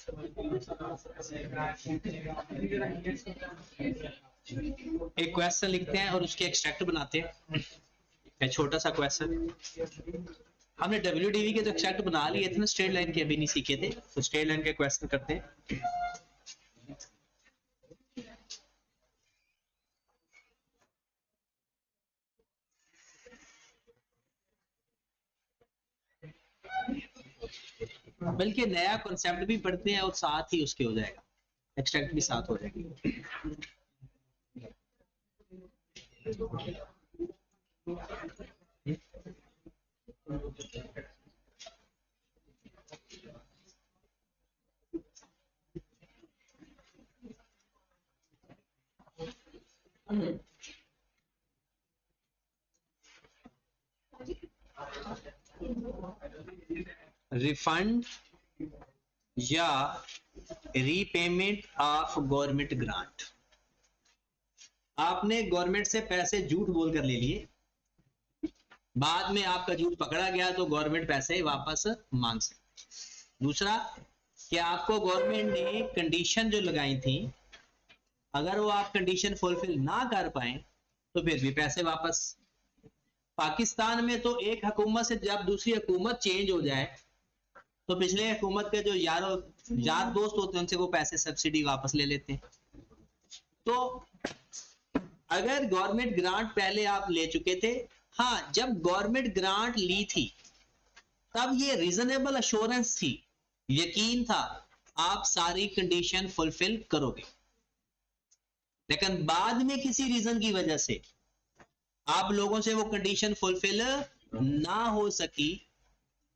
एक क्वेश्चन लिखते हैं और उसके एक्सट्रैक्ट बनाते हैं। एक छोटा सा क्वेश्चन, हमने WDV के तो एक्सट्रैक्ट बना लिए थे ना, स्ट्रेट लाइन के अभी नहीं सीखे थे, तो स्ट्रेट लाइन के क्वेश्चन करते हैं। बल्कि नया कॉन्सेप्ट भी पढ़ते हैं और साथ ही उसके हो जाएगा, एक्सट्रैक्ट भी साथ हो जाएगी। रिफंड या रीपेमेंट ऑफ गवर्नमेंट ग्रांट। आपने गवर्नमेंट से पैसे झूठ बोलकर ले लिए, बाद में आपका झूठ पकड़ा गया तो गवर्नमेंट पैसे वापस मांग सकती। दूसरा कि आपको गवर्नमेंट ने कंडीशन जो लगाई थी, अगर वो आप कंडीशन फुलफिल ना कर पाए तो फिर भी पैसे वापस। पाकिस्तान में तो एक हुकूमत से जब दूसरी हुकूमत चेंज हो जाए तो पिछले हुकूमत के जो यार दोस्त होते हैं उनसे वो पैसे सब्सिडी वापस ले लेते हैं। तो अगर गवर्नमेंट ग्रांट पहले आप ले चुके थे, हाँ, जब गवर्नमेंट ग्रांट ली थी तब ये रीजनेबल अश्योरेंस थी, यकीन था आप सारी कंडीशन फुलफिल करोगे। लेकिन बाद में किसी रीजन की वजह से आप लोगों से वो कंडीशन फुलफिल ना हो सकी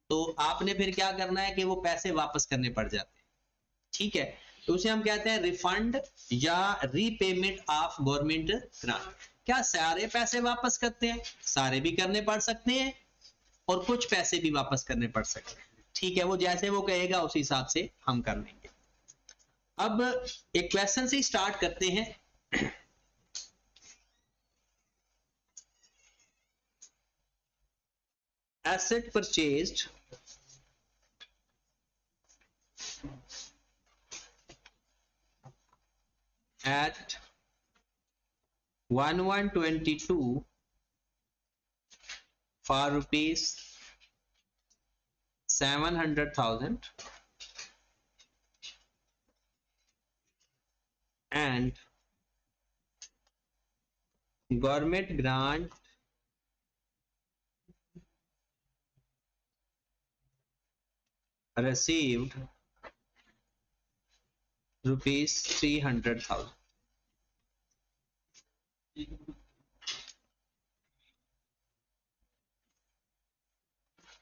तो आपने फिर क्या करना है कि वो पैसे वापस करने पड़ जाते हैं। ठीक है, तो उसे हम कहते हैं रिफंड या रीपेमेंट ऑफ गवर्नमेंट ग्रांट। क्या सारे पैसे वापस करते हैं? सारे भी करने पड़ सकते हैं और कुछ पैसे भी वापस करने पड़ सकते हैं। ठीक है, वो जैसे वो कहेगा उस हिसाब से हम कर लेंगे। अब एक क्वेश्चन से स्टार्ट करते हैं। Asset purchased at 1122 for rupees 700,000 and government grant received rupees 300,000.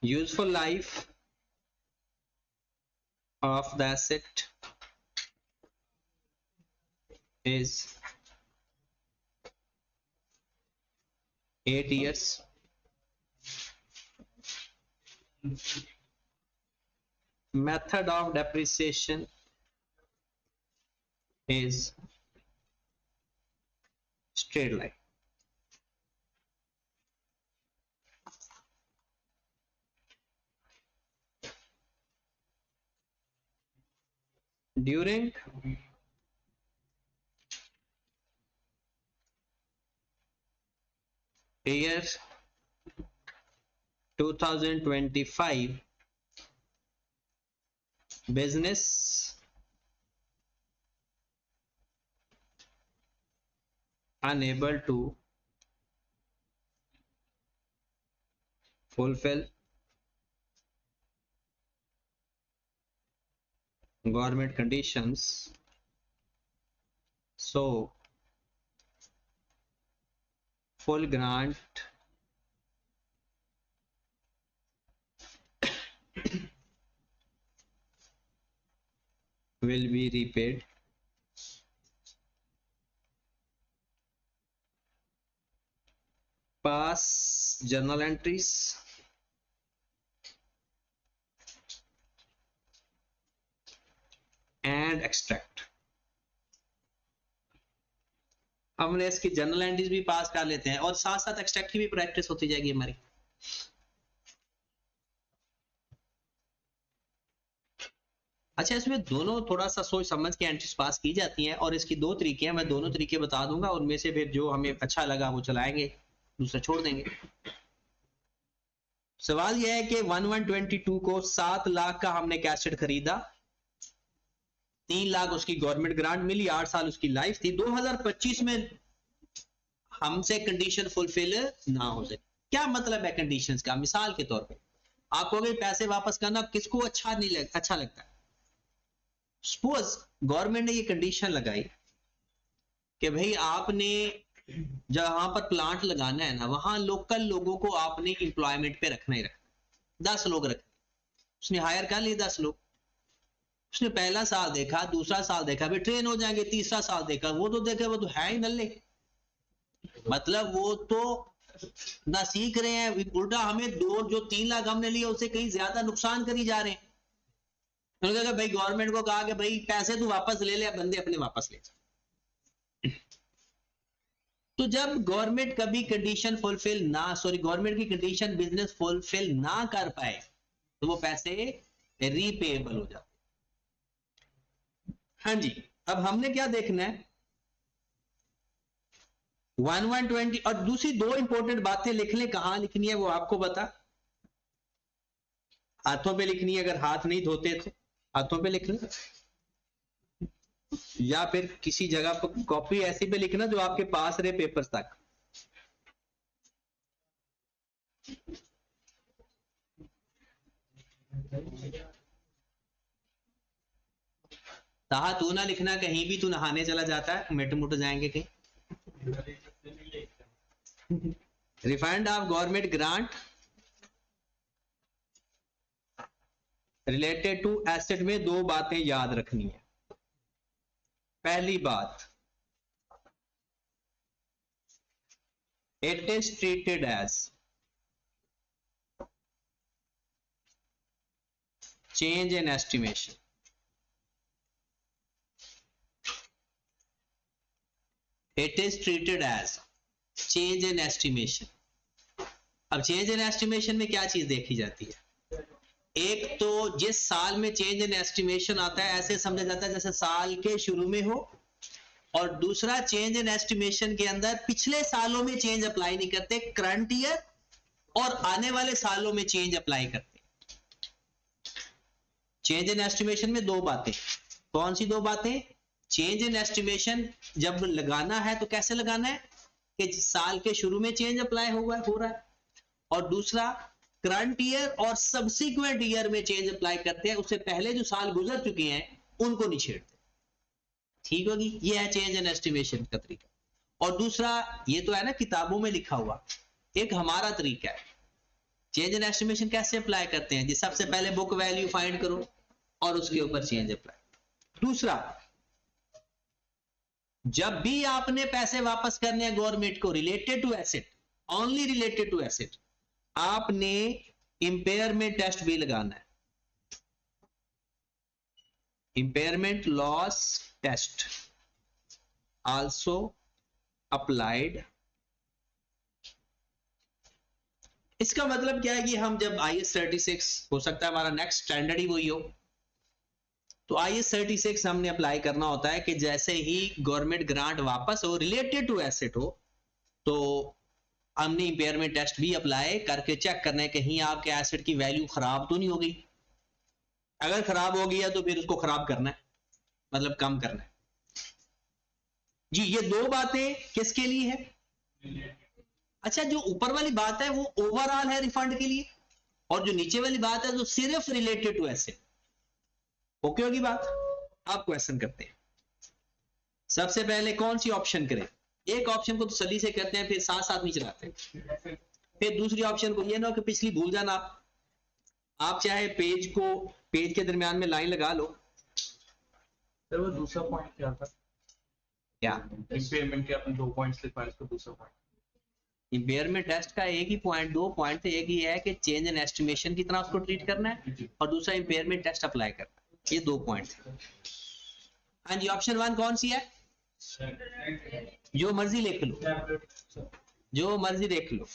Useful life of the asset is 8 years. Method of depreciation is straight line. During year 2025, business unable to fulfill government conditions, so full grant will be repaid. Pass journal entries and extract. हमने इसकी journal entries भी पास कर लेते हैं और साथ साथ extract की भी प्रैक्टिस होती जाएगी हमारी। अच्छा, इसमें दोनों थोड़ा सा सोच समझ के एंट्रीज पास की जाती हैं, और इसकी दो तरीके हैं, मैं दोनों तरीके बता दूंगा, उनमें से फिर जो हमें अच्छा लगा वो चलाएंगे, दूसरा छोड़ देंगे। सवाल यह है कि 1122 को 7 लाख का हमने कैसेट खरीदा, 3 लाख उसकी गवर्नमेंट ग्रांट मिली, 8 साल उसकी लाइफ थी, 2025 में हमसे कंडीशन फुलफिल ना हो सके। क्या मतलब है कंडीशंस का? मिसाल के तौर पे आप कहोगे पैसे वापस करना किसको अच्छा नहीं अच्छा लगता है। सपोज गवर्नमेंट ने ये कंडीशन लगाई कि भाई आपने जहां पर प्लांट लगाना है ना, वहां लोकल लोगों को आपने इंप्लॉयमेंट पे रखना ही रखना, 10 लोग रखने। उसने हायर कर लिए 10 लोग, उसने पहला साल देखा, दूसरा साल देखा, फिर ट्रेन हो जाएंगे, तीसरा साल देखा, वो तो देखे वो तो है ही नल्ले, मतलब वो तो ना सीख रहे हैं, उल्टा हमें दो जो 3 लाख हमने लिए उससे कहीं ज्यादा नुकसान करी जा रहे हैं। तो भाई गवर्नमेंट को कहा कि भाई पैसे तू वापस ले ले, बंदे अपने वापस ले जा। तो जब गवर्नमेंट कभी कंडीशन फुलफिल ना, सॉरी, गवर्नमेंट की कंडीशन बिजनेस फुलफिल ना कर पाए तो वो पैसे रीपेएबल हो जाते। हाँ जी, अब हमने क्या देखना है, 1120। और दूसरी दो इंपॉर्टेंट बातें लिख लें, कहां लिखनी है वो आपको बता, हाथों पे लिखनी है, अगर हाथ नहीं धोते तो हाथों पे लिख लें, या फिर किसी जगह पर कॉपी ऐसी पे लिखना जो आपके पास रहे पेपर्स तक। ताहा तू ना लिखना, कहीं भी तू नहाने चला जाता है, मिट मुट जाएंगे कहीं। Refund of government grant related to asset में दो बातें याद रखनी है। पहली बात, it is treated as change in estimation. It is treated as change in estimation. अब चेंज इन एस्टिमेशन में क्या चीज देखी जाती है? एक तो जिस साल में चेंज इन एस्टिमेशन आता है ऐसे समझा जाता है जैसे साल के शुरू में हो, और दूसरा चेंज इन एस्टिमेशन के अंदर पिछले सालों में चेंज अप्लाई नहीं करते, करंट ईयर और आने वाले सालों में चेंज अप्लाई करते। चेंज इन एस्टिमेशन में दो बातें, कौन सी दो बातें? चेंज इन एस्टिमेशन जब लगाना है तो कैसे लगाना है कि साल के शुरू में चेंज अप्लाई हो रहा है, और दूसरा करंट ईयर और सब्सिक्वेंट ईयर में चेंज अप्लाई करते हैं, उससे पहले जो साल गुजर चुके हैं उनको नहीं छेड़ते। ठीक होगी, ये है चेंज इन एस्टिमेशन का तरीका। और दूसरा ये तो है ना किताबों में लिखा हुआ, एक हमारा तरीका है। चेंज इन एस्टिमेशन कैसे अप्लाई करते हैं जी? सबसे पहले बुक वैल्यू फाइंड करो और उसके ऊपर चेंज अप्लाई। दूसरा, जब भी आपने पैसे वापस करने हैं गवर्नमेंट को related to asset, only related to asset, आपने इंपेयरमेंट टेस्ट भी लगाना है। Impairment loss test also applied. इसका मतलब क्या है कि हम जब IS 36, हो सकता है हमारा नेक्स्ट स्टैंडर्ड ही वही हो, तो IS 36 हमने अप्लाई करना होता है कि जैसे ही गवर्नमेंट ग्रांट वापस हो रिलेटेड टू एसेट हो, तो हमने इंपेयरमेंट टेस्ट भी अप्लाई करके चेक करना है कहीं आपके एसेट की वैल्यू खराब तो नहीं हो गई। अगर खराब हो गई है तो फिर उसको खराब करना है, मतलब कम करना है। जी, ये दो बातें किसके लिए है? अच्छा, जो ऊपर वाली बात है वो ओवरऑल है रिफंड के लिए, और जो नीचे वाली बात है जो सिर्फ रिलेटेड टू एसेट। ओके होगी बात? आप क्वेश्चन करते हैं, सबसे पहले कौन सी ऑप्शन करें? एक ऑप्शन को तो सदी से करते हैं, फिर साथ साथ नहीं चलाते हैं। फिर दूसरी ऑप्शन को ये ना कि पिछली भूल जाना आप चाहे पेज के दरमियान में लाइन लगा लो। सर वो दूसरा पॉइंट क्या था? क्या इम्पेयरमेंट के अपने 2 पॉइंट्स लिखवाए, इसको दूसरा पॉइंट। इंपेयरमेंट टेस्ट का एक ही पॉइंट, दो पॉइंट थे, एक ही है कि चेंज इन एस्टिमेशन की तरह उसको ट्रीट करना है, और दूसरा इंपेयरमेंट टेस्ट अप्लाई करना है। ये दो पॉइंट थे। हाँ जी, ऑप्शन 1 कौन सी है? जो मर्जी लिख लो, जो मर्जी देख लो।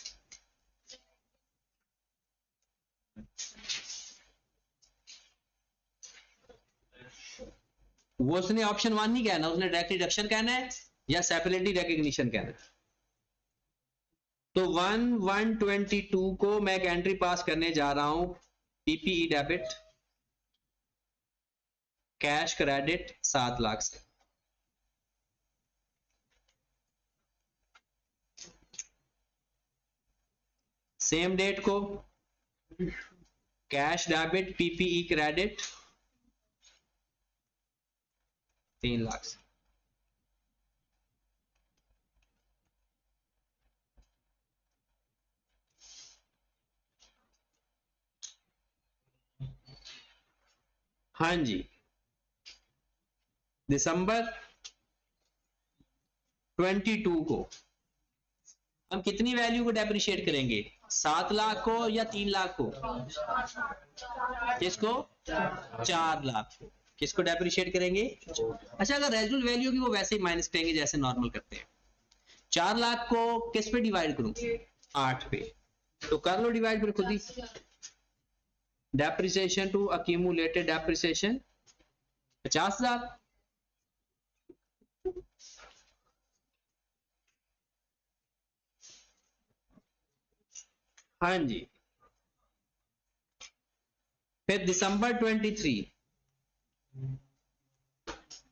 वो उसने ऑप्शन 1 नहीं कहना, उसने डायरेक्ट रिडक्शन कहना है या सेपरेटली रिकग्निशन कहना है। तो 1/122 को मैं एक एंट्री पास करने जा रहा हूं, PPE debit cash credit 7 lakh से। सेम डेट को cash debit PPE credit 3 lakh से। हाँ जी, दिसंबर 22 को हम कितनी वैल्यू को डेप्रिशिएट करेंगे, 7 लाख को या 3 लाख को? किसको? 4 लाख को। किसको डेप्रिशिएट करेंगे? अच्छा, अगर रेजिडुअल वैल्यू की वो वैसे ही माइनस करेंगे जैसे नॉर्मल करते हैं। 4 लाख को किस पे डिवाइड करूं? 8 पे। तो कर लो डिवाइड फिर खुद ही। Depreciation to accumulated depreciation 50,000। हाँ जी, फिर दिसंबर 23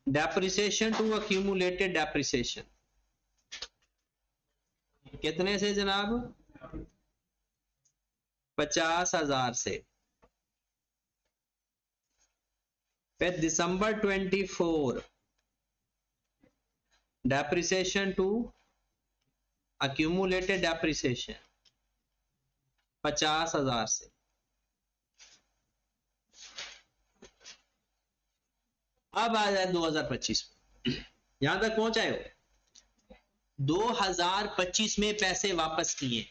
डेप्रिसिएशन टू अक्यूमुलेटेड डेप्रिसिएशन कितने से जनाब? 50,000 से। फिर दिसंबर 24 डेप्रिसिएशन टू अक्यूमुलेटेड डेप्रिसिएशन 50,000 से। अब आ जाए 2025 यहां तक पहुंचाए हो। 2025 में पैसे वापस किए,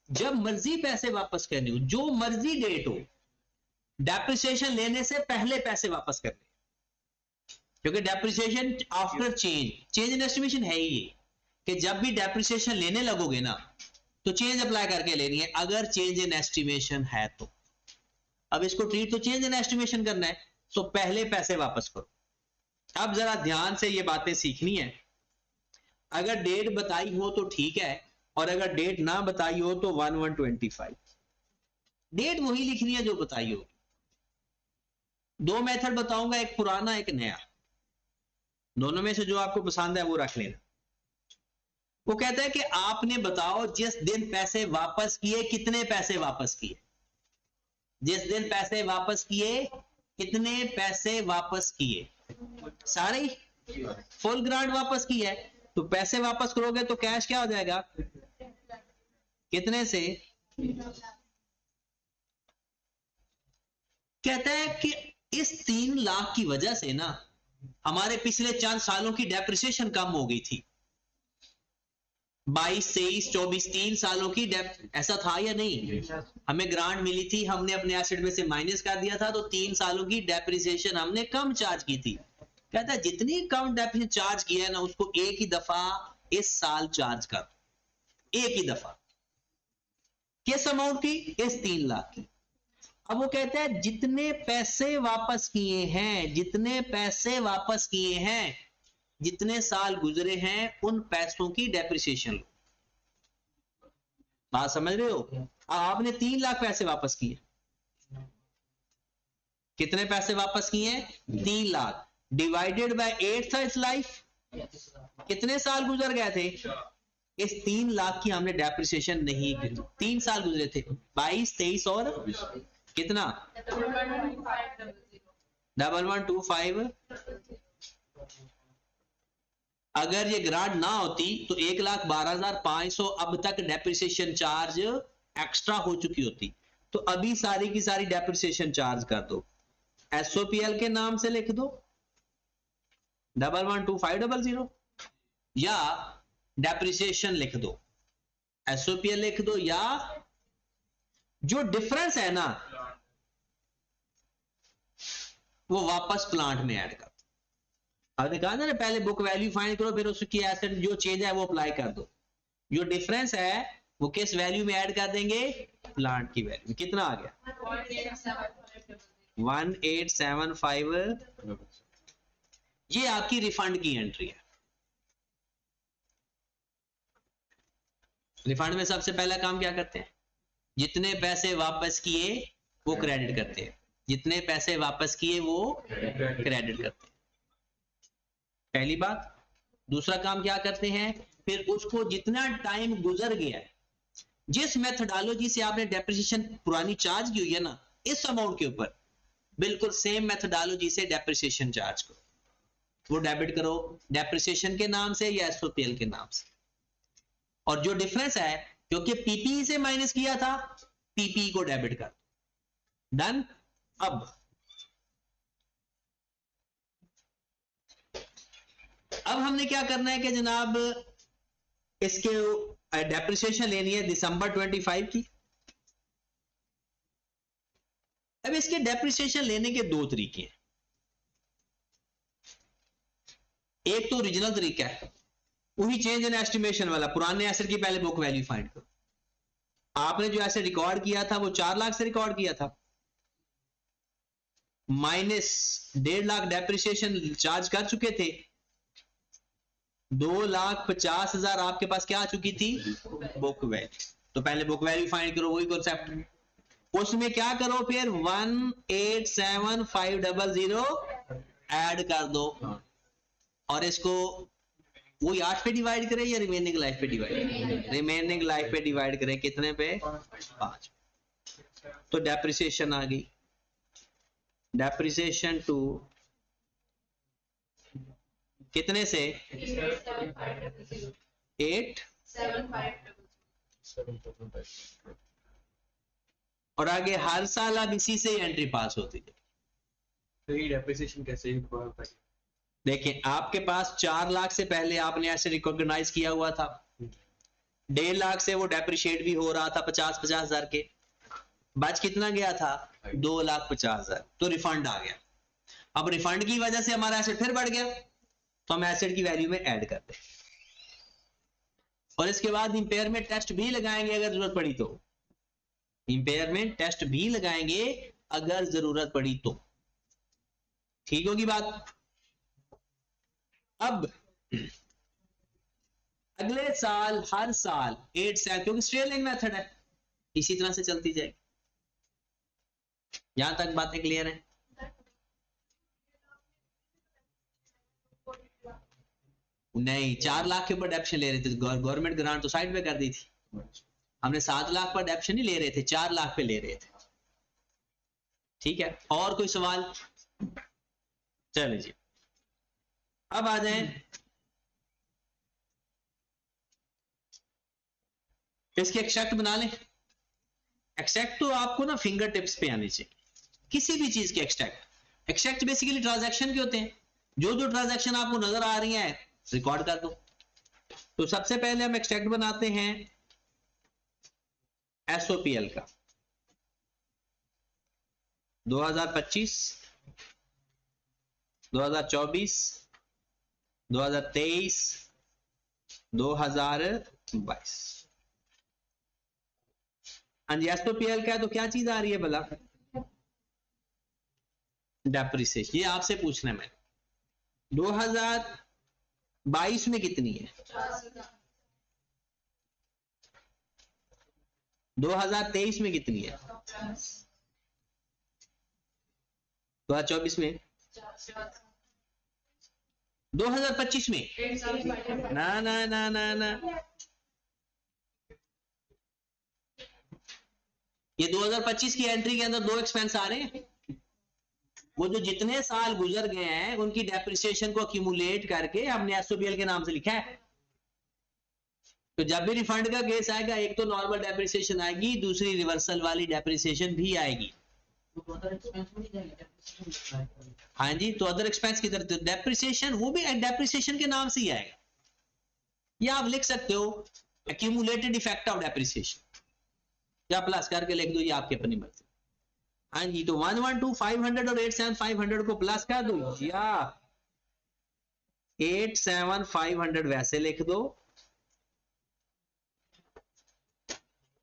जब मर्जी पैसे वापस करने हो, जो मर्जी डेट हो, डेप्रिसिएशन लेने से पहले पैसे वापस करने, क्योंकि depreciation after change in estimation है ही ये कि जब भी डेप्रिसिएशन लेने लगोगे ना तो चेंज अप्लाई करके लेनी है, अगर चेंज इन एस्टिमेशन है तो। अब इसको ट्रीट तो चेंज इन एस्टिमेशन करना है, तो पहले पैसे वापस करो। अब जरा ध्यान से ये बातें सीखनी है। अगर डेट बताई हो तो ठीक है, और अगर डेट ना बताई हो तो 1/125 डेट वही लिखनी है जो बताई हो। दो मेथड बताऊंगा, एक पुराना एक नया, दोनों में से जो आपको पसंद है वो रख लेना। वो कहता है कि आपने बताओ जिस दिन पैसे वापस किए कितने पैसे वापस किए, जिस दिन पैसे वापस किए कितने पैसे वापस किए, सारे फुल ग्रांट वापस की है, तो पैसे वापस करोगे तो कैश क्या हो जाएगा, कितने से? कहता है कि इस 3 लाख की वजह से ना हमारे पिछले 4 सालों की डेप्रिसिएशन कम हो गई थी। 22, 23, 24 3 सालों की ऐसा था या नहीं? हमें ग्रांट मिली थी, हमने अपने एसेट में से माइनस कर दिया था, तो 3 सालों की डेप्रिसिएशन हमने कम चार्ज की थी। कहता है जितनी कम डेप्रिसिएशन चार्ज किया है ना, उसको एक ही दफा इस साल चार्ज कर, एक ही दफा। किस अमाउंट की? इस 3 लाख की। अब वो कहता है जितने पैसे वापस किए हैं, जितने पैसे वापस किए हैं, जितने साल गुजरे हैं, उन पैसों की डेप्रिसिएशन लो। बात समझ रहे हो? आपने 3 लाख पैसे वापस किए, कितने पैसे वापस किए? 3 लाख डिवाइडेड बाय 8 था इस लाइफ, कितने साल गुजर गए थे? इस 3 लाख की हमने डेप्रिसिएशन नहीं की, 3 साल गुजरे थे, 22, 23 और कितना? 1125। अगर ये ग्रांट ना होती तो 1,12,500 अब तक डेप्रिसिएशन चार्ज एक्स्ट्रा हो चुकी होती। तो अभी सारी की सारी डेप्रिसिएशन चार्ज कर दो, एसओपीएल के नाम से लिख दो 112500, या डेप्रिसिएशन लिख दो, एसओपीएल लिख दो, या जो डिफरेंस है ना वो वापस प्लांट में ऐड कर दो। आपने कहा था ना पहले बुक वैल्यू फाइंड करो, फिर उसकी एसेट जो चेंज है वो अप्लाई कर दो। जो डिफरेंस है वो किस वैल्यू में ऐड कर देंगे? प्लांट की वैल्यू। कितना आ गया? 1875। ये आपकी रिफंड की एंट्री है। रिफंड में सबसे पहला काम क्या करते हैं, जितने पैसे वापस किए वो क्रेडिट करते हैं, जितने पैसे वापस किए वो क्रेडिट करते हैं, पहली बात। दूसरा काम क्या करते हैं, फिर उसको जितना टाइम गुजर गया है, जिस मेथोडोलॉजी से आपने डेप्रिसिएशन पुरानी चार्ज की हुई है ना इस अमाउंट के ऊपर, बिल्कुल सेम मेथोडोलॉजी से डेप्रिसिएशन चार्ज करो, वो डेबिट करो डेप्रिसिएशन के नाम से या एसओपीएल के नाम से। और जो डिफरेंस है, क्योंकि पीपीई से माइनस किया था, पीपीई को डेबिट कर, डन। अब हमने क्या करना है कि जनाब इसके डेप्रिसिएशन लेनी है दिसंबर 25 की। अब इसके डेप्रिसिएशन लेने के दो तरीके हैं, एक तो ओरिजिनल तरीका है वही चेंज इन एस्टिमेशन वाला, पुराने एसेट की पहले बुक वैल्यू फाइंड करो। आपने जो एसेट रिकॉर्ड किया था वो 4 लाख से रिकॉर्ड किया था, माइनस 1.5 लाख डेप्रिसिएशन चार्ज कर चुके थे, 2,50,000 आपके पास क्या आ चुकी थी, बुक वैल्यू। तो पहले बुक वैल्यू फाइंड करो, वही कॉन्सेप्ट। उसमें क्या करो फिर 187,500 ऐड कर दो, और इसको वही 8 पे डिवाइड करें या रिमेनिंग लाइफ पे डिवाइड, रिमेनिंग लाइफ पे डिवाइड करें, कितने पे, 5। तो डेप्रिसिएशन आ गई, डेप्रिसिएशन टू कितने से 8, और आगे हर साल अब इसी से एंट्री पास होती है। तो ये डेप्रिसिएशन कैसे होगा? देखिए आपके पास 4 लाख से पहले आपने ऐसे रिकॉग्नाइज किया हुआ था, 1.5 लाख से वो डेप्रिशिएट भी हो रहा था 50,000 के, बच कितना गया था 2,50,000, तो रिफंड आ गया। अब रिफंड की वजह से हमारा एसेट फिर बढ़ गया, तो हम एसेट की वैल्यू में ऐड करते हैं, और इसके बाद इंपेयरमेंट टेस्ट भी लगाएंगे अगर जरूरत पड़ी तो, इंपेयरमेंट टेस्ट भी लगाएंगे अगर जरूरत पड़ी तो, ठीक होगी बात। अब अगले साल हर साल 8 से, क्योंकि स्ट्रेलिंग मेथड है, इसी तरह से चलती जाएगी। यहां तक बातें क्लियर है? नहीं, 4 लाख के ऊपर डेप्शन ले रहे थे, गवर्नमेंट ग्रांट तो साइड पे कर दी थी, हमने 7 लाख पर डेप्शन नहीं ले रहे थे, 4 लाख पे ले रहे थे, ठीक है। और कोई सवाल? चलिए जी, अब आ जाए इसके एक्सट्रैक्ट बना लें। एक्सट्रैक्ट तो आपको ना फिंगर टिप्स पे आनी चाहिए, किसी भी चीज के एक्सट्रैक्ट। एक्सट्रैक्ट बेसिकली ट्रांजैक्शन के होते हैं, जो जो ट्रांजैक्शन आपको नजर आ रही है रिकॉर्ड कर दो। तो सबसे पहले हम एक्सट्रैक्ट बनाते हैं एसओपीएल का 2025, 2024, 2023, 2022। हाँ जी, एसओपीएल का है तो क्या चीज आ रही है भला, डेप्रिसिएशन। ये आपसे पूछना है मैंने, 2022 में कितनी है, 2023 में कितनी है, 2024 में, 2025 में, ना ना ना ना ना, ये 2025 की एंट्री के अंदर दो एक्सपेंस आ रहे हैं, वो जो जितने साल गुजर गए हैं उनकी डेप्रिसिएशन को अक्यूमुलेट करके हमने एसओपीएल के नाम से लिखा है। तो जब भी रिफंड का केस आएगा, एक तो नॉर्मल डेप्रिसिएशन आएगी, दूसरी रिवर्सल वाली डेप्रिसिएशन भी आएगी। हाँ जी, तो अदर एक्सपेंस की तरफ डेप्रिसिएशन, वो भी डेप्रिसिएशन के नाम से ही आएगा, या आप लिख सकते हो एक्यूमुलेटेड इफेक्ट ऑफ डेप्रिसिएशन, या प्लस करके लिख दो, ये आपकी अपनी मर्जी। हाँ जी, तो 112,500 और 87,500 को प्लस कर दो, या 87,500 वैसे लिख दो,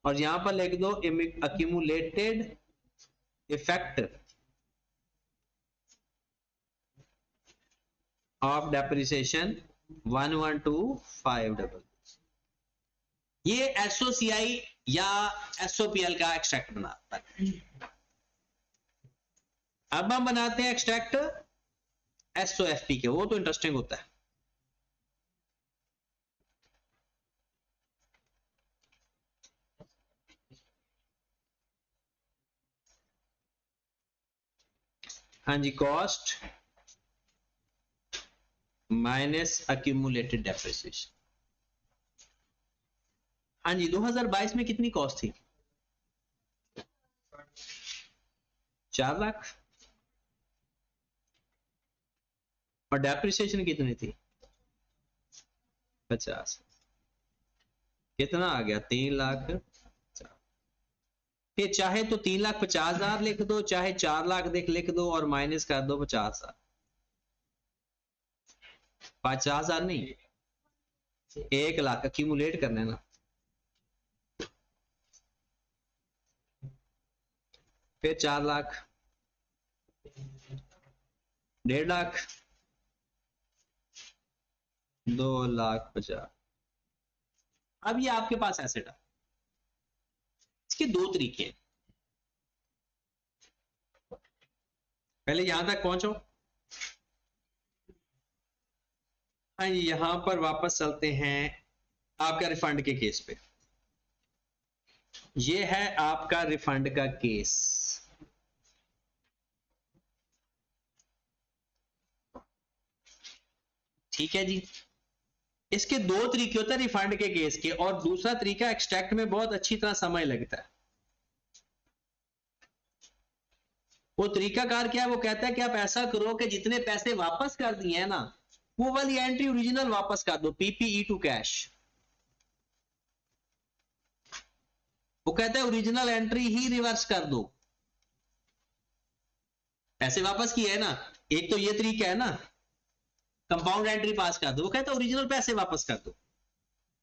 और यहां पर लिख दो अक्यूमुलेटेड इफेक्ट ऑफ डेप्रिसिएशन 112,500। ये एसओसीआई या एसओपीएल का एक्सट्रैक्ट बनाता है। अब हम बनाते हैं एक्सट्रैक्ट एसओएफपी के, वो तो इंटरेस्टिंग होता है। हाँ जी, कॉस्ट माइनस अक्यूमुलेटेड डेप्रिसिएशन। हाँ जी, 2022 में कितनी कॉस्ट थी? 4 लाख। और डेप्रिसिएशन कितनी थी? 50। कितना आ गया? 3 लाख। ये चाहे तो 3,50,000 लिख दो, चाहे 4 लाख लिख दो और माइनस कर दो 50,000। 50,000 नहीं, 1 लाख अक्यूमुलेट करना है ना। फिर 4 लाख, 1.5 लाख, 2,50,000। अब ये आपके पास एसेट है। इसके 2 तरीके हैं। पहले यहां तक पहुंचो। हाँ, यहां पर वापस चलते हैं आपका रिफंड के केस पे। ये है आपका रिफंड का केस। ठीक है जी। इसके 2 तरीके होते हैं रिफंड के केस के, और दूसरा तरीका एक्सट्रैक्ट में बहुत अच्छी तरह समय लगता है। वो तरीकाकार क्या है? वो कहता है कि आप ऐसा करो कि जितने पैसे वापस कर दिए हैं ना, वो वाली एंट्री ओरिजिनल वापस कर दो, पीपीई टू कैश। वो कहता है ओरिजिनल एंट्री ही रिवर्स कर दो। पैसे वापस किए है ना, एक तो ये तरीका है ना, कंपाउंड एंट्री पास कर दो। वो कहता है ओरिजिनल पैसे वापस कर दो,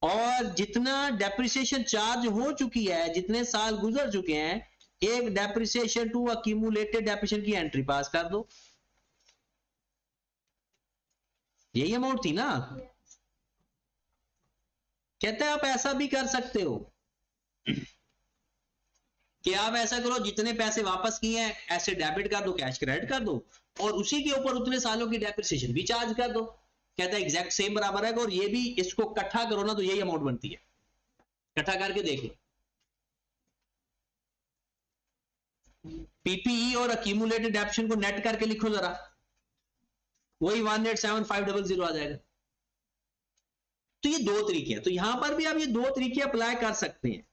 और जितना डेप्रिसिएशन चार्ज हो चुकी है, जितने साल गुजर चुके हैं, एक डेप्रिसिएशन टू अक्यूमुलेटेड डेप्रिसिएशन की एंट्री पास कर दो। यही अमाउंट थी ना। कहते हैं आप ऐसा भी कर सकते हो कि आप ऐसा करो, जितने पैसे वापस किए हैं ऐसे डेबिट कर दो, कैश क्रेडिट कर दो, और उसी के ऊपर उतने सालों की डेप्रिसिएशन भी चार्ज कर दो। कहता है एग्जैक्ट सेम बराबर है, और ये भी, इसको इकट्ठा करो ना तो यही अमाउंट बनती है। इकट्ठा करके देख लो, पीपीई और अक्यूमुलेटेड डेप्रिसिएशन को नेट करके लिखो जरा, वही 187,500 आ जाएगा। तो ये 2 तरीके हैं। तो यहां पर भी आप ये 2 तरीके अप्लाई कर सकते हैं।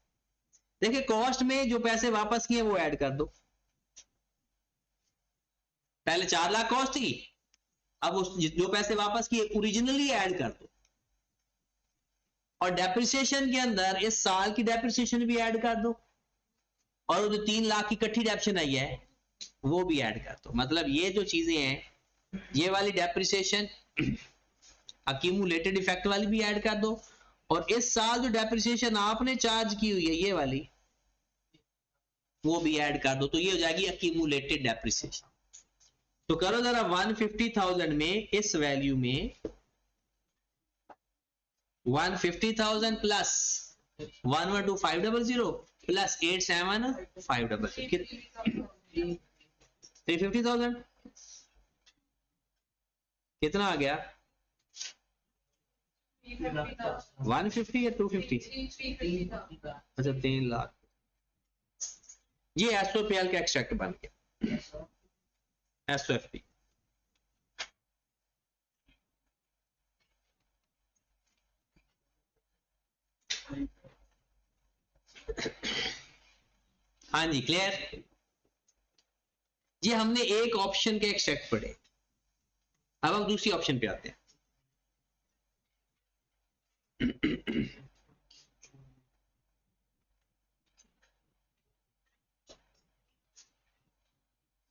देखिए, कॉस्ट में जो पैसे वापस किए वो ऐड कर दो। पहले 4 लाख कॉस्ट थी, अब उस जो पैसे वापस किए ओरिजिनली ऐड कर दो, और डेप्रिसिएशन के अंदर इस साल की डेप्रिसिएशन भी ऐड कर दो, और जो 3 लाख की इकट्ठी डेप्रिसिएशन आई है वो भी ऐड कर दो। मतलब ये जो चीजें हैं, ये वाली डेप्रिसिएशन अक्यूमुलेटेड इफेक्ट वाली भी ऐड कर दो, और इस साल जो डेप्रिसिएशन आपने चार्ज की हुई है ये वाली, वो भी ऐड कर दो। तो ये हो जाएगी अक्यूमुलेटेड डेप्रिसिएशन। तो करो जरा, 150,000 में इस वैल्यू में 150,000 प्लस 112,500 प्लस 87,500 350,000 कितना आ गया? 150 या 250? अच्छा, 3 लाख। ये एसओपीएल का एक्सट्रैक्ट बन गया, एसओएफपी। हाँ जी, क्लियर। ये हमने एक ऑप्शन के एक्सट्रैक्ट पढ़े, अब हम दूसरी ऑप्शन पे आते हैं।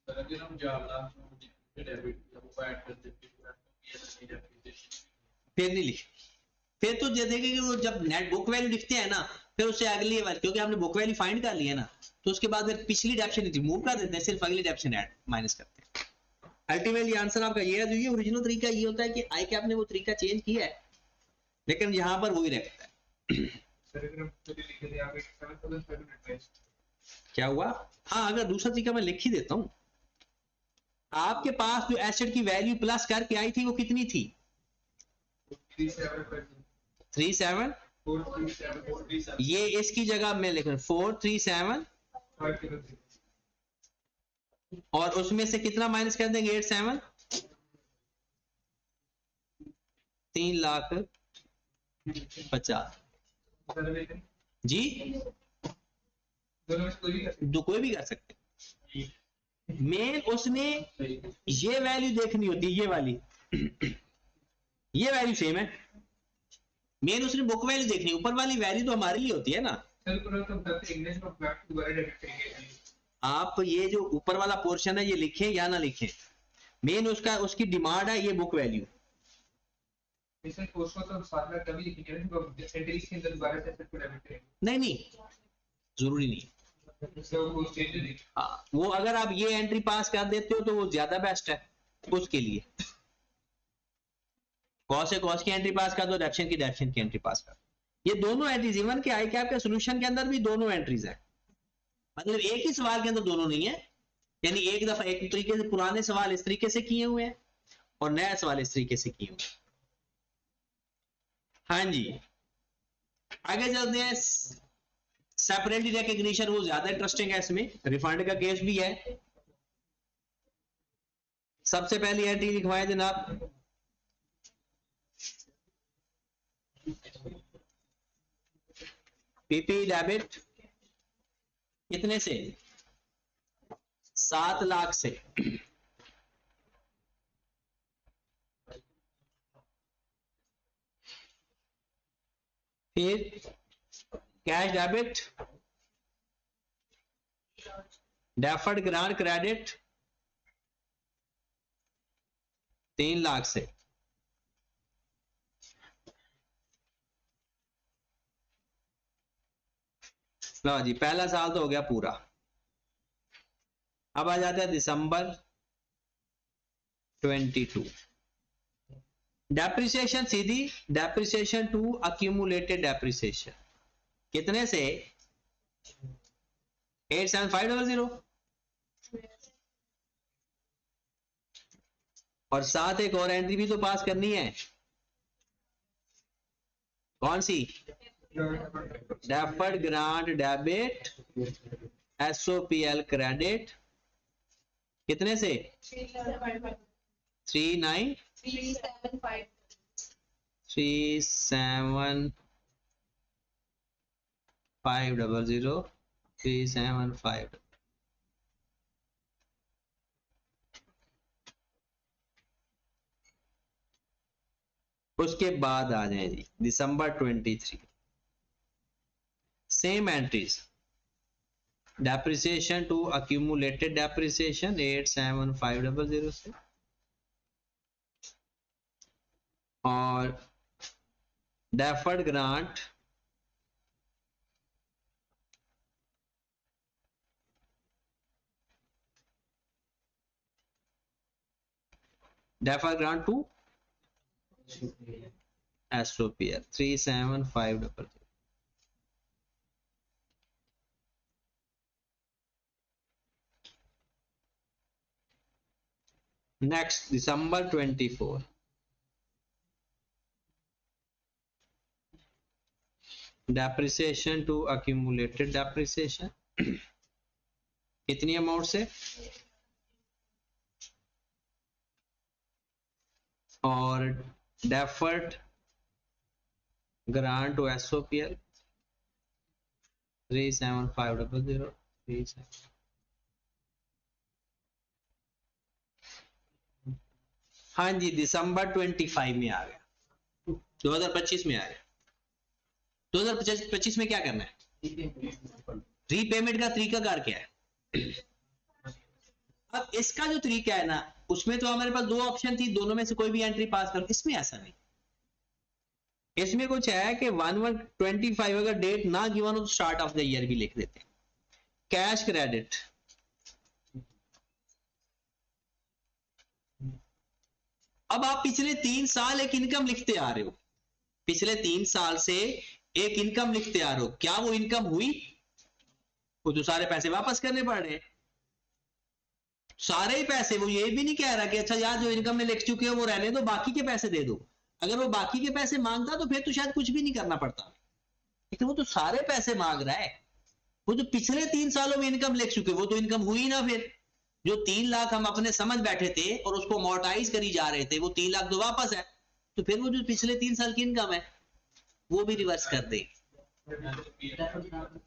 अगर हम 4 लाख डेबिट को ऐड कर देते हैं, फिर नहीं लिखे, फिर तो ये देखेंगे वो जब नेट बुक वैल्यू लिखते हैं ना, फिर उससे अगली वाली, क्योंकि हमने बुक वैल्यू फाइंड कर लिया ना, तो उसके बाद फिर पिछली डेप्शन रिमूव कर देते हैं, सिर्फ अगली डेप्शन ऐड माइनस करते हैं। अल्टीमेटली आंसर आपका ये है। ये ओरिजिनल तरीका ये होता है कि आई कैप ने वो तरीका चेंज किया है, लेकिन यहाँ पर वही रहता है। क्या हुआ? हाँ, अगर दूसरा तरीका मैं लिख ही देता हूं, आपके पास जो एसेट की वैल्यू प्लस करके आई थी वो कितनी थी? 37। ये इसकी जगह मैं लिख रहा हूं 437, और उसमें से कितना माइनस कर देंगे? 87। 3,50,000 जी। दो कोई भी कर सकते। मेन उसने ये वैल्यू देखनी होती है, ये वाली, ये वैल्यू सेम है। मेन उसने बुक वैल्यू देखनी, ऊपर वाली वैल्यू तो हमारे लिए होती है ना। आप ये जो ऊपर वाला पोर्शन है ये लिखें या ना लिखें, मेन उसका उसकी डिमांड है ये बुक वैल्यू। नहीं नहीं, जरूरी नहीं। हाँ, वो अगर आप ये एंट्री पास कर देते हो तो वो ज्यादा बेस्ट है उसके लिए। कॉस से कॉस की एंट्री पास कर दो, डायरेक्शन की डायरेक्शन की एंट्री पास कर दो। ये दोनों एंट्रीज, इवन के आई कैप के सॉल्यूशन के अंदर भी दोनों एंट्रीज है, मतलब एक ही सवाल के अंदर दोनों नहीं है। यानी एक दफा एक तरीके से पुराने सवाल इस तरीके से किए हुए हैं और नया सवाल इस तरीके से किए हुए हैं। हाँ जी, आगे चलते हैं। सेपरेटली रिकॉग्निशन वो ज्यादा इंटरेस्टिंग है, इसमें रिफंड का केस भी है। सबसे पहली एंट्री लिखवाएं जनाब, पीपी डेबिट कितने से? 7 लाख से। फिर cash debit, deferred grant credit 3 lakh से। लो जी, पहला साल तो हो गया पूरा। अब आ जाता है दिसंबर 22। डेप्रिसिएशन सीधी, डेप्रिसिएशन टू अक्यूमुलेटेड डेप्रिसिएशन कितने से? 87500। और साथ एक और एंट्री भी तो पास करनी है, कौन सी? Deferred grant debit SOPL credit कितने से? 37500। उसके बाद आ जाए जी दिसंबर 23, same entries, depreciation to accumulated depreciation 87500 से, और deferred grant to SOPL 37500। Next दिसंबर 24, डेप्रिसिएशन टू अक्यूमुलेटेड डेप्रिसिएशन कितनी अमाउंट से? और डेफर्ड ग्रांट टू एसओपीएल 37500। हाँ जी, दिसंबर 25 में आ गया, 2025 में आ गया। 2025 में क्या करना है? रीपेमेंट का तरीका कार क्या है? अब इसका जो तरीका है ना, उसमें तो हमारे पास दो ऑप्शन थी, दोनों में से कोई भी एंट्री पास करो। इसमें ऐसा नहीं, इसमें कुछ है कि 1125 अगर डेट ना गिवन हो तो स्टार्ट ऑफ द ईयर भी लिख देते हैं। कैश क्रेडिट अब आप पिछले 3 साल एक इनकम लिखते आ रहे हो, पिछले 3 साल से एक इनकम लिखते आ रहे हो, क्या वो इनकम हुई? वो तो सारे पैसे वापस करने पड़ रहे हैं, सारे ही पैसे। वो ये भी नहीं कह रहा कि अच्छा यार जो इनकम में लिख चुके हो वो रहने दो, बाकी के पैसे दे दो। अगर वो बाकी के पैसे मांगता तो फिर तो शायद कुछ भी नहीं करना पड़ता, लेकिन वो तो सारे पैसे मांग रहा है। वो जो पिछले 3 सालों में इनकम लिख चुके, वो तो इनकम हुई ना। फिर जो 3 लाख हम अपने समझ बैठे थे और उसको मोर्टाइज करी जा रहे थे, वो 3 लाख तो वापस है, तो फिर वो जो पिछले 3 साल की इनकम है वो भी रिवर्स कर दे।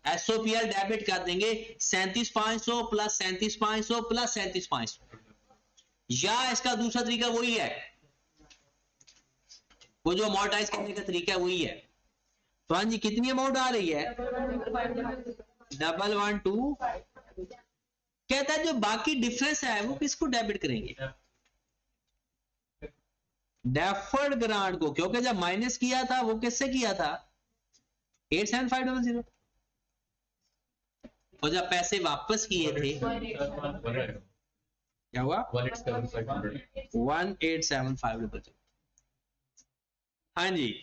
एसओपीएल डेबिट कर देंगे 37,500 प्लस 37,500 प्लस 37,500, या इसका दूसरा तरीका वही है, वो जो अमोर्टाइज करने का तरीका है वही है। तो हाँ जी, कितनी अमाउंट आ रही है? 112 कहता है जो बाकी डिफरेंस है वो किसको डेबिट करेंगे? डेफर्ड ग्रांट को, क्योंकि जब माइनस किया था वो किससे किया था? 87500। और जब पैसे वापस किए थे क्या हुआ? 18750। हाँ जी।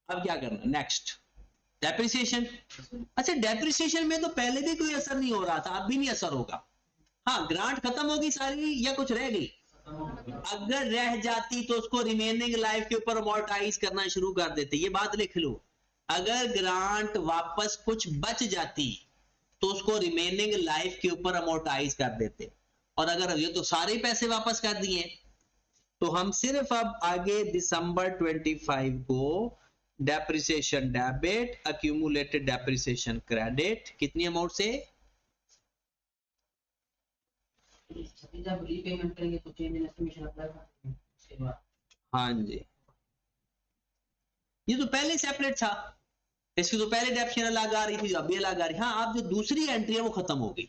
अब क्या करना नेक्स्ट? डेप्रिसिएशन। अच्छा, डेप्रिसिएशन में तो पहले भी कोई असर नहीं हो रहा था, अब भी नहीं असर होगा। हाँ, ग्रांट खत्म होगी सारी या कुछ रह गई? अगर रह जाती तो उसको रिमेनिंग लाइफ के ऊपर अमोर्टाइज करना शुरू कर देते, ये बात लिख लो। अगर ग्रांट वापस कुछ बच जाती तो उसको रिमेनिंग लाइफ के ऊपर अमोर्टाइज कर देते, और अगर ये तो सारे पैसे वापस कर दिए, तो हम सिर्फ अब आगे दिसंबर 25 को depreciation debit, accumulated depreciation credit, कितनी अमाउंट से? जब रीपेमेंट करेंगे तो चेंज इन एस्टिमेशन अप्लाई करेंगे उसके बाद। हाँ जी, ये तो पहले सेपरेट था, इसकी तो पहले डेप्शन अलग आ रही थी, अभी अलग आ रही। हाँ, आप जो दूसरी एंट्री है वो खत्म हो गई,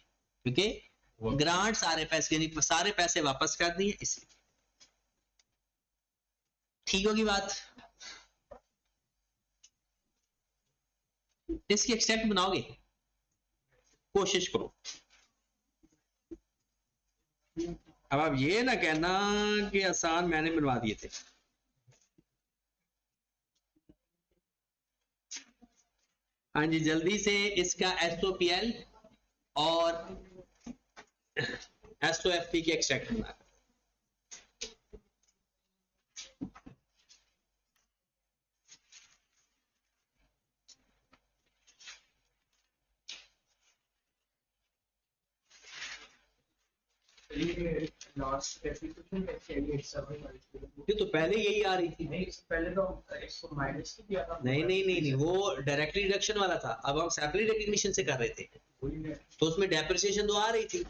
क्योंकि ग्रांट सारे पैसे यानी सारे पैसे वापस कर दिए, इसलिए ठीक होगी बात। इसकी एक्सटेंट बनाओगे? कोशिश करो। अब आप ये ना कहना कि आसान मैंने बनवा दिए थे। हाँ जी, जल्दी से इसका एसओपीएल और एसओएफपी की एक्सट्रैक्ट बना। लास्ट डेप्रिसिएशन कैसे आई? 87 ये तो पहले यही आ रही थी। नहीं, इससे पहले तो इसको माइनस किया था। नहीं, वो डायरेक्टली डिडक्शन वाला था, अब हम सेपरेट रिकग्निशन से कर रहे थे, तो उसमें डेप्रिसिएशन तो आ रही थी,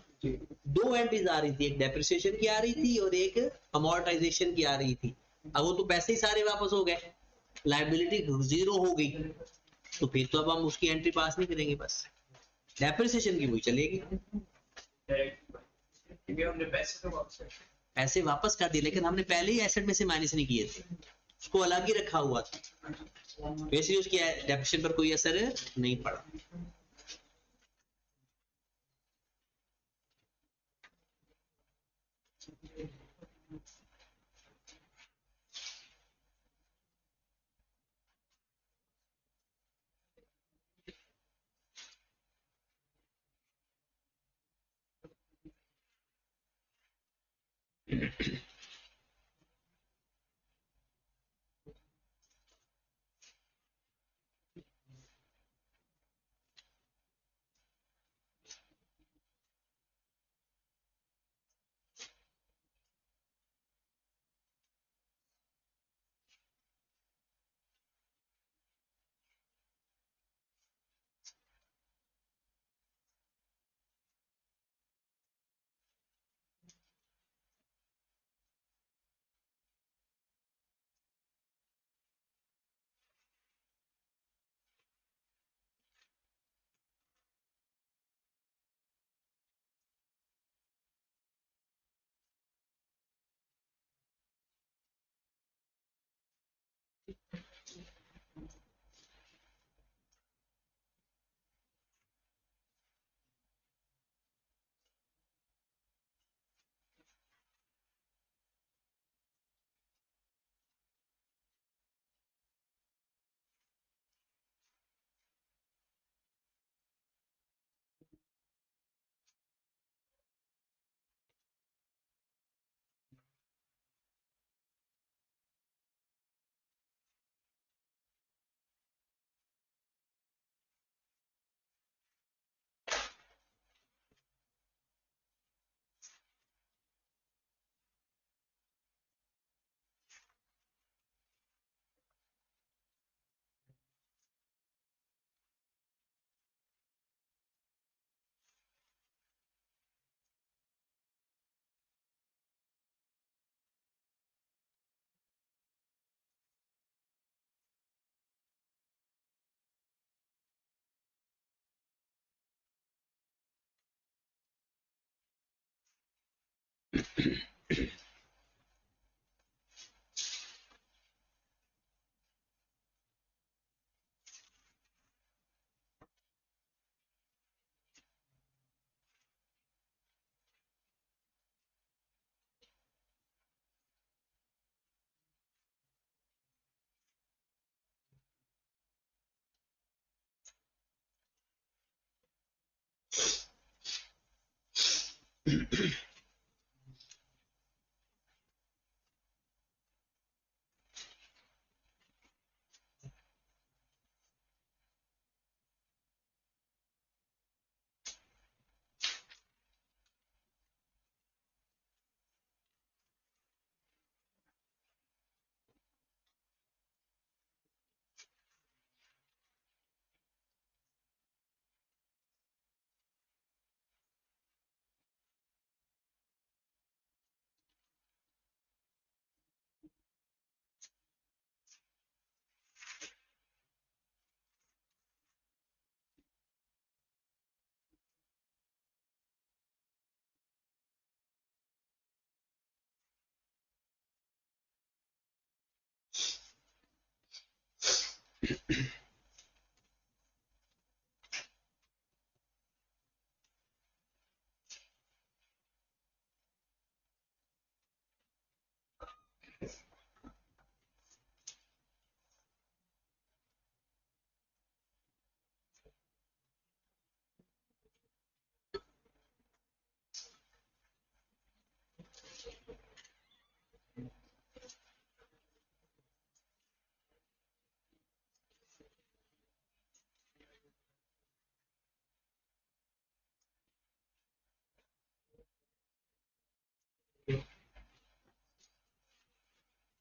दो एंट्रीज आ रही थी, एक डेप्रिसिएशन की आ रही थी और एक अमोर्टाइजेशन की आ रही थी। अब वो तो पैसे ही सारे वापस हो गए, लायबिलिटी जीरो हो गई, तो फिर तो अब हम उसकी एंट्री पास नहीं करेंगे, बस डेप्रिसिएशन की वही चलेगी। क्योंकि हमने पैसे तो वापस पैसे वापस कर दिए, लेकिन हमने पहले ही एसेट में से माइनस नहीं किए थे, उसको अलग ही रखा हुआ था, वैसे उसकी डेप्रिसिएशन पर कोई असर नहीं पड़ा।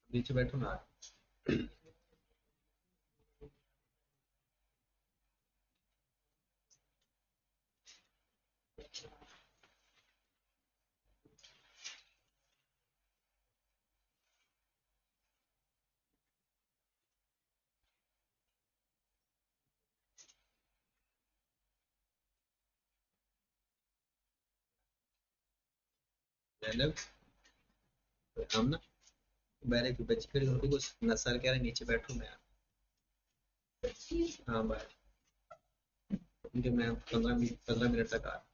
नीचे बैठो ना। हम ना बैरे की बच्ची खड़ी होती कुछ नसर कह रहे नीचे बैठो मैं। हाँ बाय। क्योंकि मैं 15 मिनट तक आ रहा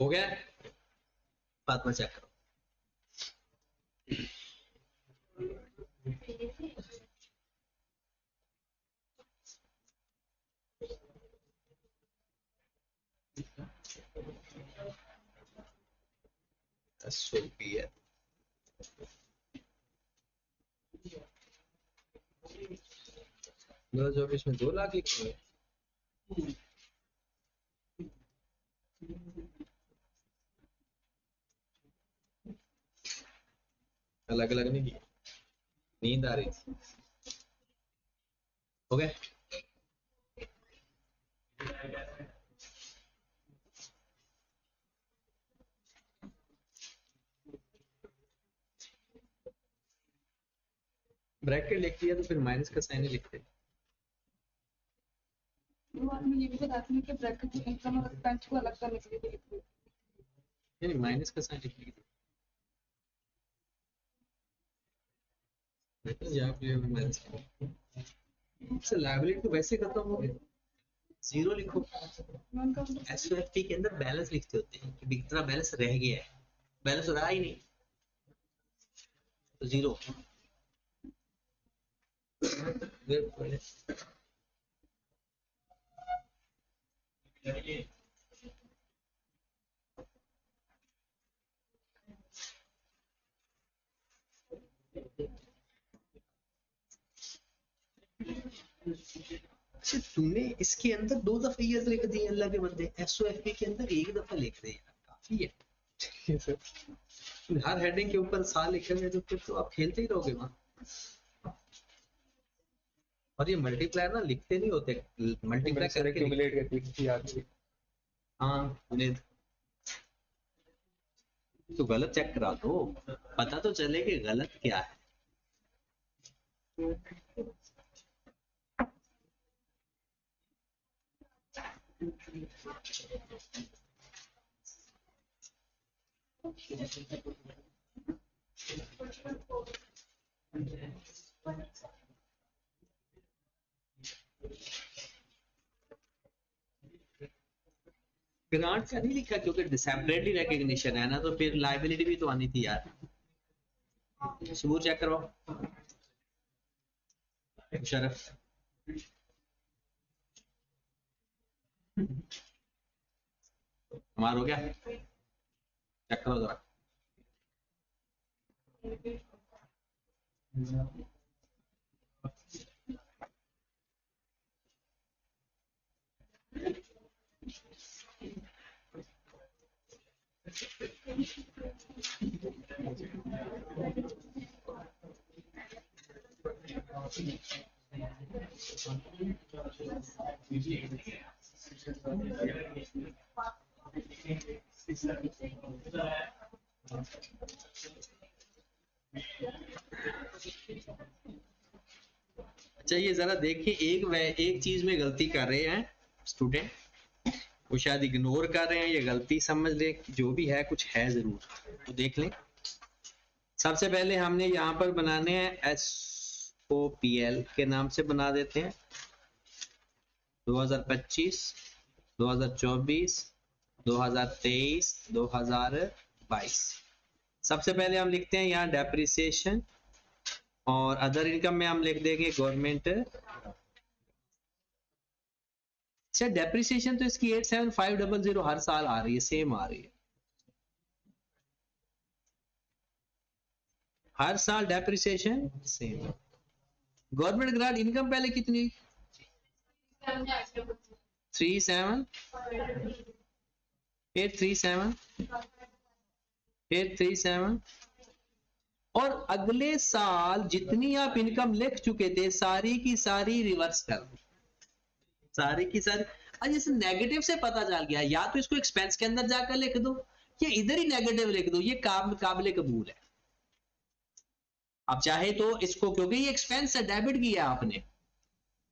हो गया। फातिमा चेक करो। SOP है। जो इसमें 2 लाख लिखे हुए अलग अलग नहीं किए। नींद आ रही थी। हो गया। ब्रैकेट लिख दिया तो फिर माइनस का साइन ही लिखते। वो आपने ये भी बता दिया कि ब्रैकेट में इनकम और एक्सपेंस को अलग करने के लिए भी लिखते हैं। नहीं माइनस का साइन लिख दिया। लायबिलिटी तो वैसे खत्म हो गई, जीरो लिखो। नॉन काउंटेबल एसओएफपी के अंदर बैलेंस लिखते होते हैं कि कितना बैलेंस रह गया है, बैलेंस रहा ही नहीं तो जीरो। अच्छा तुमने इसके अंदर 2 दफे ईयर लिख दिए अल्लाह के बंदे, एसओएफपी के अंदर 1 दफा लिख रहे हैं यार, काफी है। ठीक है सर, हर हेडिंग के ऊपर साल लिखेंगे तो फिर तो आप खेलते ही रहोगे वहां। और ये मल्टीप्लाई ना लिखते नहीं होते, मल्टीप्लाई करके एक्यूमुलेट करके याद है। हाँ जुनेद तो गलत चेक करा दो, पता तो चले कि गलत क्या है। ग्रांट का नहीं लिखा क्योंकि सेपरेटली रिकॉग्निशन है ना, तो फिर लायबिलिटी भी तो आनी थी यार। सबूत चेक करवाओ शरफ। हमारा हो गया, चेक करो जरा। अच्छा ये जरा देखिए, एक चीज में गलती कर रहे हैं स्टूडेंट, वो शायद इग्नोर कर रहे हैं, ये गलती समझ ले, जो भी है कुछ है जरूर, तो देख लें। सबसे पहले हमने यहाँ पर बनाने हैं SOPL के नाम से बना देते हैं 2025, 2024, 2023, 2022। सबसे पहले हम लिखते हैं यहाँ डेप्रिसिएशन, और अदर इनकम में हम लिख देंगे गवर्नमेंट। अच्छा डेप्रिसिएशन तो इसकी 87500 हर साल आ रही है, सेम आ रही है हर साल depreciation same. Government grant income पहले कितनी 837 और अगले साल जितनी आप इनकम लिख चुके थे सारी की सारी रिवर्स कर दो, सारी की सारी। आज जैसे नेगेटिव से पता चल गया, या तो इसको एक्सपेंस के अंदर जाकर लिख दो या इधर ही नेगेटिव लिख दो, ये काबिल कबूल है। आप चाहे तो इसको, क्योंकि ये एक्सपेंस है, डेबिट किया आपने,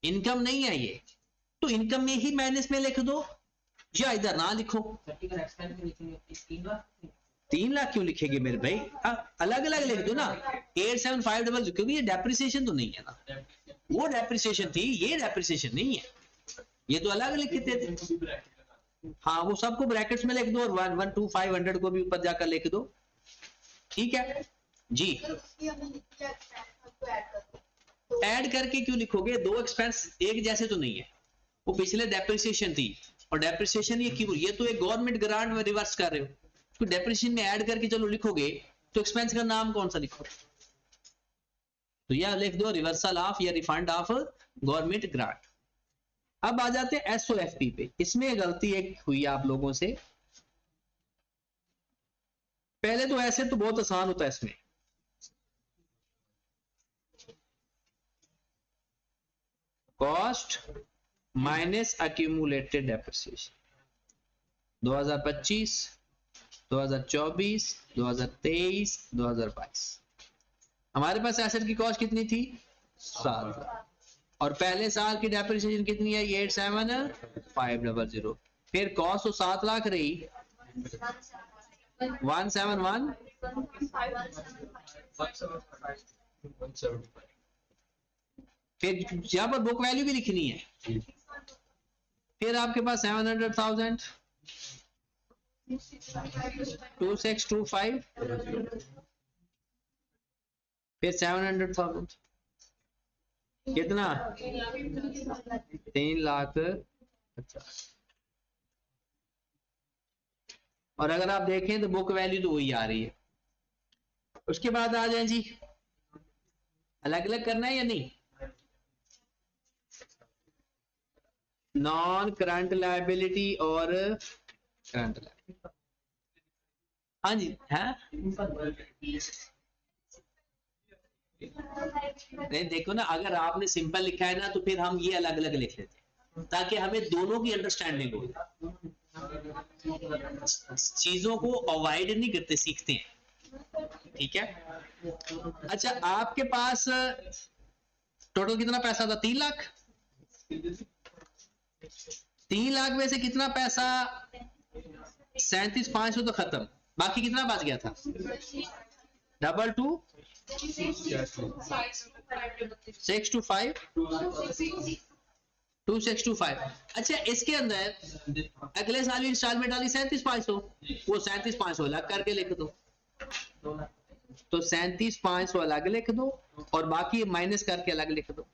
इनकम नहीं है ये, तो इनकम में ही माइनस में लिख दो, या इधर ना लिखो। 3 लाख क्यों लिखेंगे मेरे भाई, अलग अलग लिख दो ना 87500, क्योंकि ये डेप्रिसिएशन तो नहीं है ना, वो डेप्रिसिएशन थी, ये डेप्रिसिएशन नहीं है, ये तो अलग लिखते थे। हाँ वो सबको ब्रैकेट्स में लिख दो, और 112 को भी ऊपर जाकर लिख दो, ठीक है जी। ऐड करके क्यों लिखोगे, 2 एक्सपेंस एक जैसे तो नहीं है, वो पिछले डेप्रिसिएशन थी, और डेप्रिसिएशन ये क्यों, ये तो एक गवर्नमेंट ग्रांट में रिवर्स कर रहे हो, तो डेप्रिसिएशन में ऐड करके चलो लिखोगे, तो एक्सपेंस का नाम कौन सा लिखो, तो यह लिख दो रिवर्सल ऑफ या रिफंड ऑफ गवर्नमेंट ग्रांट। अब आ जाते हैं SOFP पे, इसमें गलती एक हुई आप लोगों से। पहले तो ऐसे तो बहुत आसान होता है, इसमें कॉस्ट माइनस अक्यूमुलेटेड डेप्रिसिएशन 2025, 2024, 2023, 2022। हमारे पास एसेट की कॉस्ट कितनी थी 7, और पहले साल की डेप्रिसिएशन कितनी है 87500। फिर कॉस्ट तो 7 लाख रही, 171 175 फिर यहाँ पर बुक वैल्यू भी लिखनी है। फिर आपके पास 700,000 2625 फिर 700,000 कितना 3,50,000। और अगर आप देखें तो बुक वैल्यू तो वही आ रही है। उसके बाद आ जाए जी, अलग अलग करना है या नहीं? नॉन करंट लायबिलिटी और करंट लायबिलिटी। हाँ जी है नहीं, देखो ना, अगर आपने सिंपल लिखा है ना तो फिर हम ये अलग अलग लिख लेते हैं ताकि हमें दोनों की अंडरस्टैंडिंग हो। चीजों को अवॉइड नहीं करते, सीखते हैं। ठीक है। अच्छा, आपके पास टोटल कितना पैसा था? 3 लाख। 3 लाख में से कितना पैसा? 37,500 तो खत्म, बाकी कितना बच गया था? 625 2625। अच्छा, इसके अंदर अगले साल भी इंस्टॉलमेंट वाली 37,500, वो 37,500 अलग करके लिख दो। तो 37,500 अलग लिख दो और बाकी माइनस करके अलग लिख दो।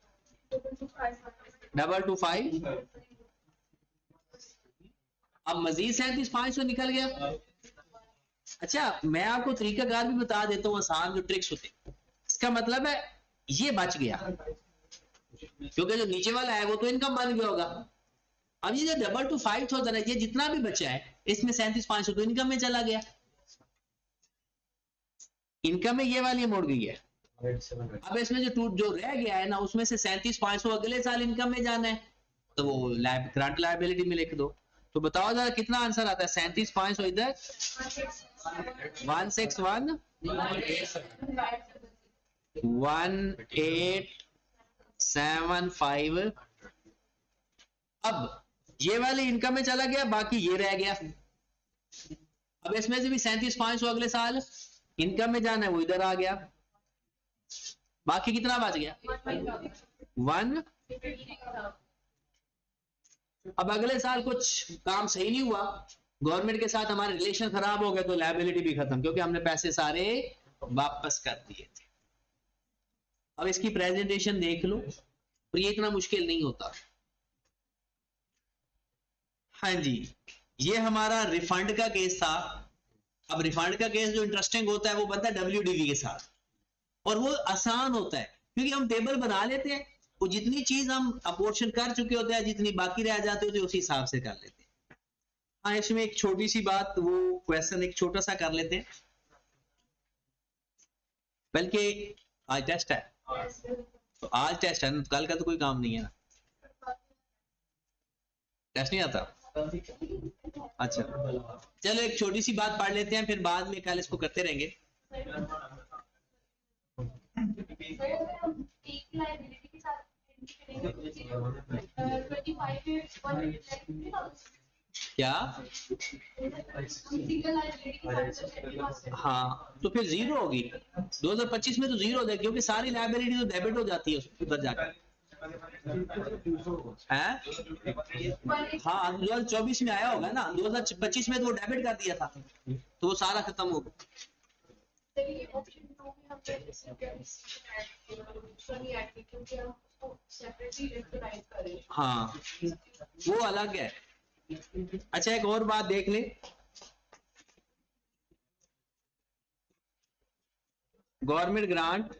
225। अब मजीद 37,500 निकल गया। अच्छा, मैं आपको तरीकाकार भी बता देता हूँ, आसान जो ट्रिक्स होते हैं। इसका मतलब है ये बच गया क्योंकि जो नीचे वाला है वो तो इनकम बन गया होगा। अब ये जो 225,000 है, ये जितना भी बचा है इसमें 37,500 तो इनकम में चला गया। इनकम में ये वाली मोड़ गई है। अब इसमें जो रह गया है ना, उसमें से 37,500 अगले साल इनकम में जाना है, तो वो करंट लायबिलिटी में लिख दो। तो बताओ जरा कितना आंसर आता है? 37,500 इधर 161,1875। अब ये वाली इनकम में चला गया, बाकी ये रह गया। अब इसमें से भी 37,500 अगले साल इनकम में जाना है, वो इधर आ गया। बाकी कितना बच गया? 1। अब अगले साल कुछ काम सही नहीं हुआ, गवर्नमेंट के साथ हमारे रिलेशन खराब हो गए, तो लायबिलिटी भी खत्म क्योंकि हमने पैसे सारे वापस कर दिए थे। अब इसकी प्रेजेंटेशन देख लो, और ये इतना मुश्किल नहीं होता। हाँ जी, ये हमारा रिफंड का केस था। अब रिफंड का केस जो इंटरेस्टिंग होता है वो बनता है WDV के साथ, और वो आसान होता है क्योंकि हम टेबल बना लेते हैं, वो जितनी चीज हम अपोर्शन कर चुके होते हैं, जितनी बाकी रह जाती होती है उसी हिसाब से कर लेते हैं। हाँ, इसमें एक छोटी सी बात, वो क्वेश्चन एक छोटा सा कर लेते हैं, बल्कि आज टेस्ट है तो आज टेस्ट है ना, कल का तो कोई काम नहीं है ना। टेस्ट नहीं आता? अच्छा, चलो एक छोटी सी बात पढ़ लेते हैं, फिर बाद में कल इसको करते रहेंगे। क्या? हाँ, तो फिर जीरो होगी 2025 में, तो जीरो हो जाएगी क्योंकि सारी लायबिलिटी तो डेबिट हो जाती है उधर जाकर। हाँ, 2024 में आया होगा ना, 2025 में तो वो डेबिट कर दिया था, तो वो सारा खत्म हो गया। हाँ, वो अलग है। अच्छा, एक और बात देख ले, government grant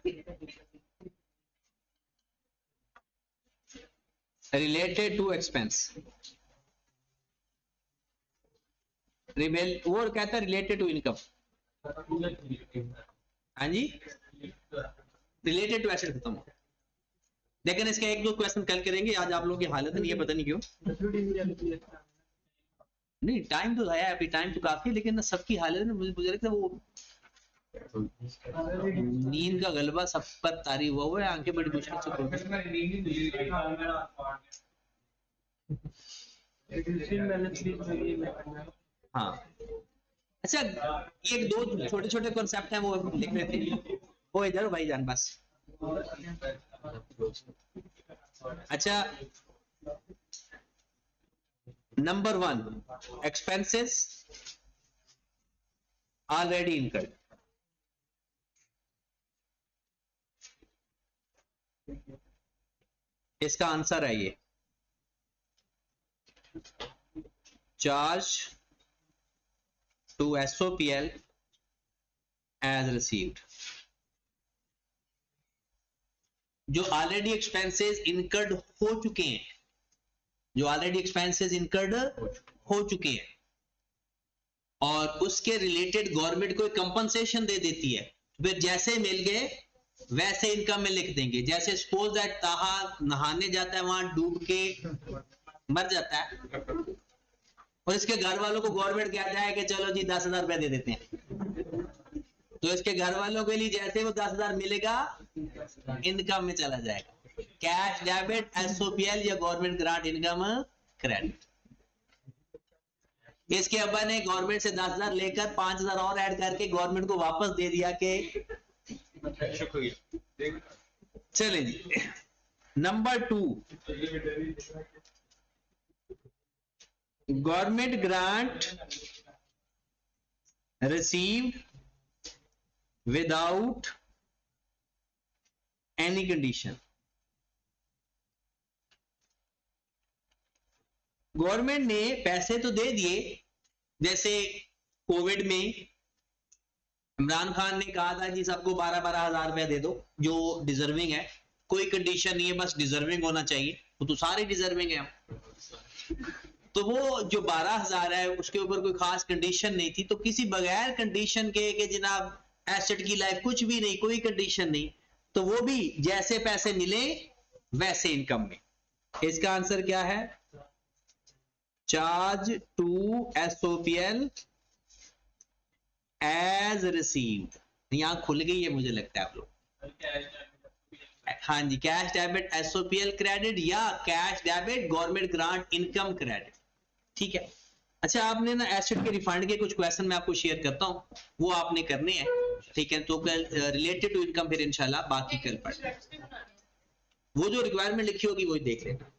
related to expense, वो कहता है रिलेटेड टू इनकम। हाँ जी, रिलेटेड टू एसेट खत्म हो। लेकिन इसके 1-2 क्वेश्चन कल करेंगे, आज आप लोगों की हालत नहीं है, पता नहीं क्यों। नहीं, टाइम तो है अभी, टाइम तो काफी है, लेकिन सबकी हालत में मुझे लगता है वो नींद का गलबा सब पर तारी हुआ है, आंखें बड़ी मुश्किल से खुलती हैं। हाँ, अच्छा, ये 2 छोटे छोटे कॉन्सेप्ट हैं, वो लिख लेते हैं। वो इधर भाई जान, बस अच्छा, नंबर 1, एक्सपेंसेस ऑलरेडी इनकर्ड। इसका आंसर है ये, charge to SOPL as received. जो ऑलरेडी एक्सपेंसेस इनकर्ड हो चुके हैं, जो ऑलरेडी एक्सपेंसेस इनकर्ड हो चुके हैं और उसके रिलेटेड गवर्नमेंट को कंपनसेशन दे देती है, फिर जैसे मिल गए वैसे इनकम में लिख देंगे। जैसे सपोज दैट ताहा नहाने जाता है, वहां डूब के मर जाता है और इसके घर वालों को गवर्नमेंट कहता है कि चलो जी 10,000 रुपए दे देते हैं, तो इसके घर वालों के लिए जैसे वो 10,000 मिलेगा इनकम में चला जाएगा। कैश डेबिट SOPL या गवर्नमेंट ग्रांट इनकम क्रेडिट। इसके अब्बा ने गवर्नमेंट से 10,000 लेकर 5,000 और ऐड करके गवर्नमेंट को वापस दे दिया कि शुक्रिया। चले जी, number 2, government grant received without any condition. Government ने पैसे तो दे दिए, जैसे कोविड में इमरान खान ने कहा था जी सबको 12-12 हजार रुपया दे दो जो डिजर्विंग है, कोई कंडीशन नहीं है, बस डिजर्विंग होना चाहिए, वो तो सारे डिजर्विंग है। तो वो जो 12,000 है उसके ऊपर कोई खास कंडीशन नहीं थी, तो किसी बगैर कंडीशन के कि जनाब एसेट की लाइफ कुछ भी नहीं, कोई कंडीशन नहीं, तो वो भी जैसे पैसे मिले वैसे इनकम में। इसका आंसर क्या है, charge to SOPL as received. यहां खुल गई है मुझे लगता है आप लोग। हाँ जी, कैश डेबिट SOPL क्रेडिट या cash debit government grant income credit, ठीक है। अच्छा, आपने ना एसेट के रिफंड के कुछ क्वेश्चन मैं आपको शेयर करता हूं, वो आपने करने हैं, ठीक है। तो कल रिलेटेड टू इनकम फिर इंशाल्लाह बाकी कल पढ़, वो जो रिक्वायरमेंट लिखी होगी वही देख लेना।